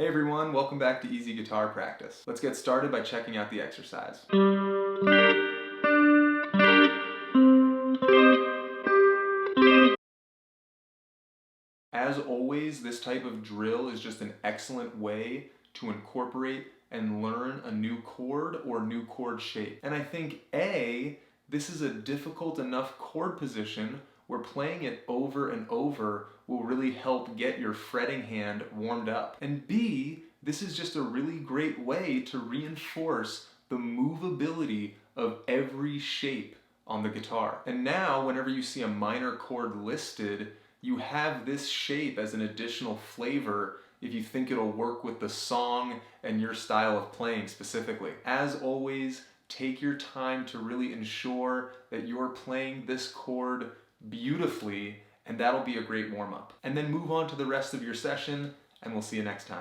Hey everyone, welcome back to Easy Guitar Practice. Let's get started by checking out the exercise. As always, this type of drill is just an excellent way to incorporate and learn a new chord or new chord shape. And I think this is a difficult enough chord position where playing it over and over will really help get your fretting hand warmed up. And B, this is just a really great way to reinforce the movability of every shape on the guitar. And now, whenever you see a minor chord listed, you have this shape as an additional flavor if you think it'll work with the song and your style of playing specifically. As always, take your time to really ensure that you're playing this chord beautifully, and that'll be a great warm-up. And then move on to the rest of your session, and we'll see you next time.